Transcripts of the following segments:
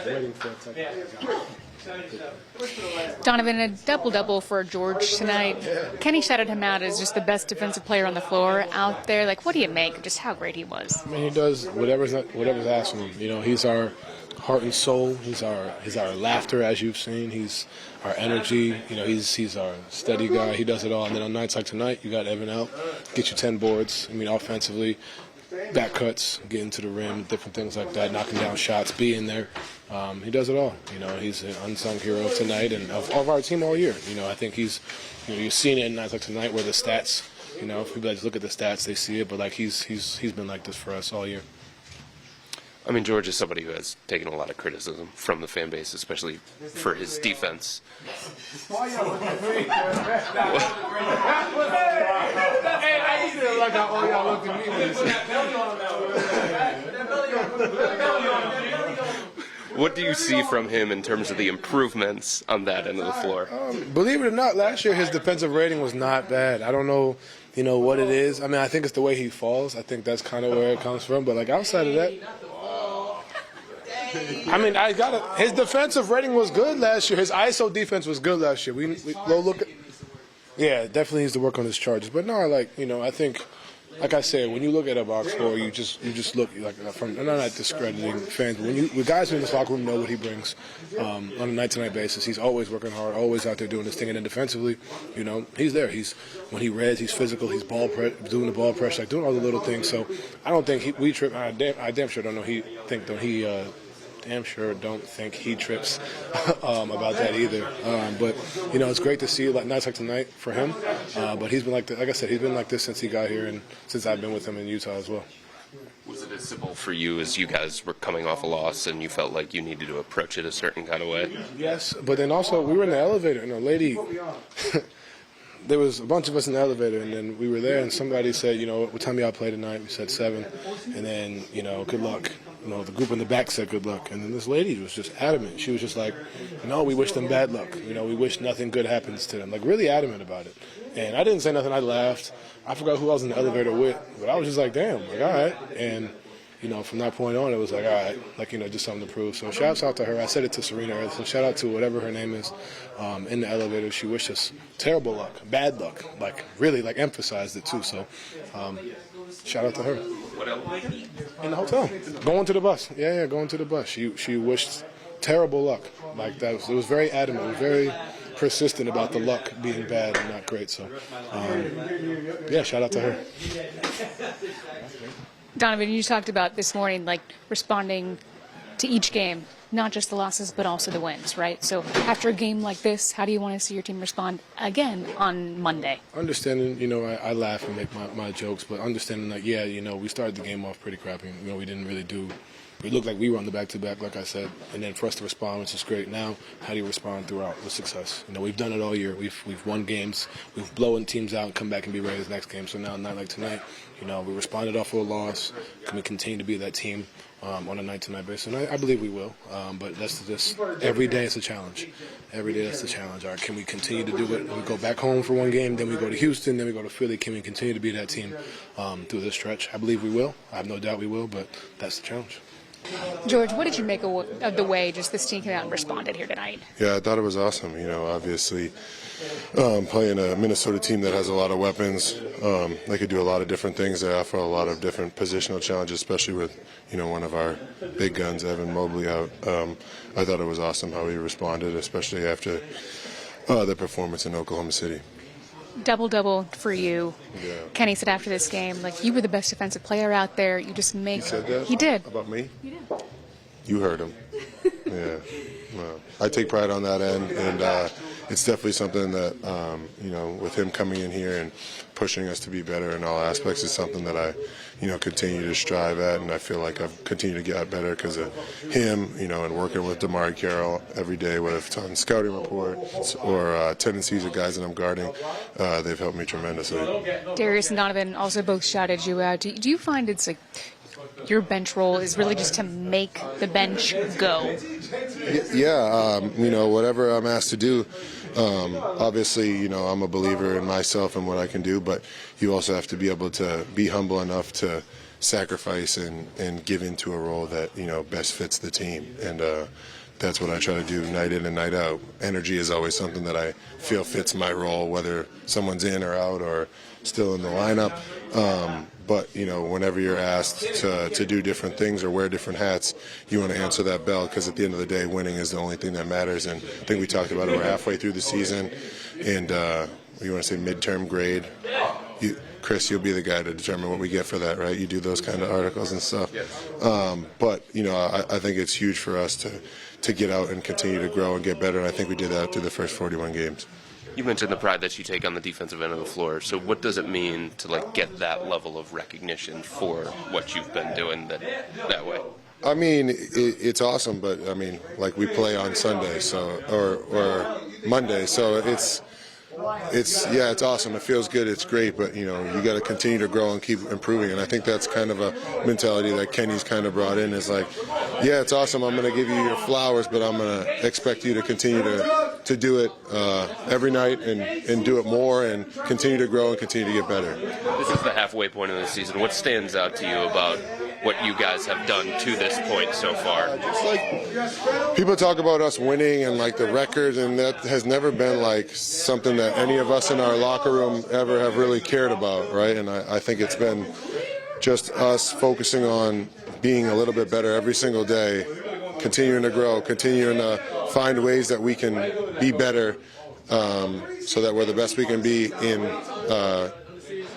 Waiting for a second. Donovan, a double-double for George tonight. Kenny shouted him out as just the best defensive player on the floor out there. Like, what do you make of just how great he was? I mean, he does whatever's asked of him. You know, he's our heart and soul. He's our laughter, as you've seen. He's our energy. You know, he's our steady guy. He does it all. And then on nights like tonight, you got Evan out, get you 10 boards. I mean, offensively, back cuts, getting to the rim, different things like that, knocking down shots, being there. He does it all. You know, he's an unsung hero of tonight and of our team all year. You know, I think he's, you know, you've seen it in nights like tonight where the stats, you know, if people just look at the stats, they see it. But like he's been like this for us all year. I mean, George is somebody who has taken a lot of criticism from the fan base, especially for his defense. Hey, I feel like how all y'all looked at me when you said What do you see from him in terms of the improvements on that end of the floor? Believe it or not, last year his defensive rating was not bad. I don't know, you know, what it is. I mean, I think it's the way he falls. I think that's kind of where it comes from. But, like, outside of that, I mean, his defensive rating was good last year. His ISO defense was good last year. We look at, yeah, definitely needs to work on his charges. But no, like, you know, I think, like I said, when you look at a box score, you just look like from. I'm not discrediting fans, but when guys in this locker room know what he brings on a night-to-night basis. He's always working hard, always out there doing his thing, and then defensively, you know, he's there. When he reads, he's physical. He's doing the ball pressure, like doing all the little things. So I don't think we trip. I damn sure don't know. Damn sure don't think he trips about that either. But, you know, it's great to see nights like tonight for him. But he's been like I said, he's been like this since he got here and since I've been with him in Utah as well. Was it as simple for you as you guys were coming off a loss and you felt like you needed to approach it a certain kind of way? Yes, but then also we were in the elevator and a lady there was a bunch of us in the elevator, and then we were there, and somebody said, you know, what time y'all play tonight? We said 7, and then, you know, good luck. You know, the group in the back said good luck, and then this lady was just adamant. She was just like, no, we wish them bad luck. You know, we wish nothing good happens to them. Like, really adamant about it. And I didn't say nothing. I laughed. I forgot who I was in the elevator with, but I was just like, damn, like, all right. And, you know, from that point on, it was like, all right, like, you know, just something to prove. So shouts out to her. I said it to Serena earlier. So shout out to whatever her name is in the elevator. She wished us terrible luck, bad luck, like really like emphasized it too. So shout out to her. What else? In the hotel. Going to the bus. Yeah, going to the bus. She wished terrible luck. Like that. It was very adamant. It was very persistent about the luck being bad and not great. So yeah, shout out to her. Donovan, you talked about this morning, like, responding to each game, not just the losses, but also the wins, right? So after a game like this, how do you want to see your team respond again on Monday? Understanding, you know, I laugh and make my jokes, but understanding that, yeah, you know, we started the game off pretty crappy. You know, we didn't really do – we looked like we were on the back-to-back, like I said, and then for us to respond, which is great. Now, how do you respond throughout with success? You know, we've done it all year. We've won games. We've blown teams out and come back and be ready for the next game. So now, not like tonight, you know, we responded off of a loss. Can we continue to be that team on a night-to-night basis? And I believe we will. But that's just every day it's a challenge. Every day that's the challenge. All right, can we continue to do it? We go back home for one game, then we go to Houston, then we go to Philly. Can we continue to be that team through this stretch? I believe we will. I have no doubt we will, but that's the challenge. George, what did you make of the way just this team came out and responded here tonight? Yeah, I thought it was awesome. You know, obviously playing a Minnesota team that has a lot of weapons, they could do a lot of different things. They offer a lot of different positional challenges, especially with, you know, one of our big guns, Evan Mobley, out. I thought it was awesome how he responded, especially after the performance in Oklahoma City. Double-double for you. Yeah. Kenny said after this game, like, you were the best defensive player out there. You just make – He said that? He did. About me? He did. You heard him. Yeah. Well, I take pride on that end, and it's definitely something that, you know, with him coming in here and pushing us to be better in all aspects is something that I, you know, continue to strive at, and I feel like I've continued to get better because of him, you know, and working with Damari Carroll every day, whether it's on scouting reports or tendencies of guys that I'm guarding. They've helped me tremendously. Darius and Donovan also both shouted you out. Do you find it's like your bench role is really just to make the bench go? Yeah, you know, whatever I'm asked to do. Obviously, you know, I'm a believer in myself and what I can do, but you also have to be able to be humble enough to sacrifice and give into a role that, you know, best fits the team. And that's what I try to do night in and night out. Energy is always something that I feel fits my role, whether someone's in or out or still in the lineup. But, you know, whenever you're asked to do different things or wear different hats, you want to answer that bell, because at the end of the day, winning is the only thing that matters. And I think we talked about it. We're halfway through the season, and you want to say midterm grade. Chris, you'll be the guy to determine what we get for that, right? You do those kind of articles and stuff. But, you know, I think it's huge for us to get out and continue to grow and get better, and I think we did that through the first 41 games. You mentioned the pride that you take on the defensive end of the floor. So what does it mean to like get that level of recognition for what you've been doing that way? I mean, it's awesome, but I mean, like, we play on Sunday, so or Monday, so it's awesome. It feels good. It's great, but you know, you got to continue to grow and keep improving. And I think that's kind of a mentality that Kenny's kind of brought in. Is like, yeah, it's awesome. I'm going to give you your flowers, but I'm going to expect you to continue to do it every night and do it more and continue to grow and continue to get better. This is the halfway point of the season. What stands out to you about what you guys have done to this point so far? Just like, people talk about us winning and like the records, and that has never been like something that any of us in our locker room ever have really cared about, right? And I think it's been just us focusing on being a little bit better every single day, continuing to grow, continuing to find ways that we can be better, so that we're the best we can be in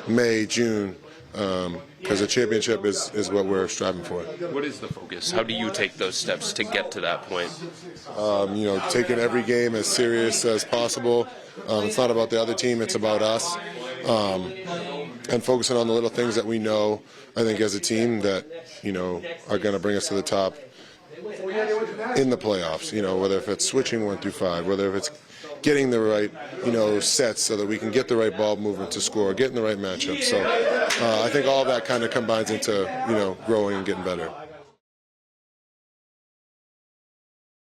May, June, because a championship is what we're striving for. What is the focus? How do you take those steps to get to that point? You know, taking every game as serious as possible. It's not about the other team, it's about us. And focusing on the little things that we know, I think, as a team that, you know, are going to bring us to the top in the playoffs. You know, whether if it's switching 1 through 5, whether if it's getting the right, you know, sets so that we can get the right ball movement to score, getting the right matchup. So I think all that kind of combines into, you know, growing and getting better.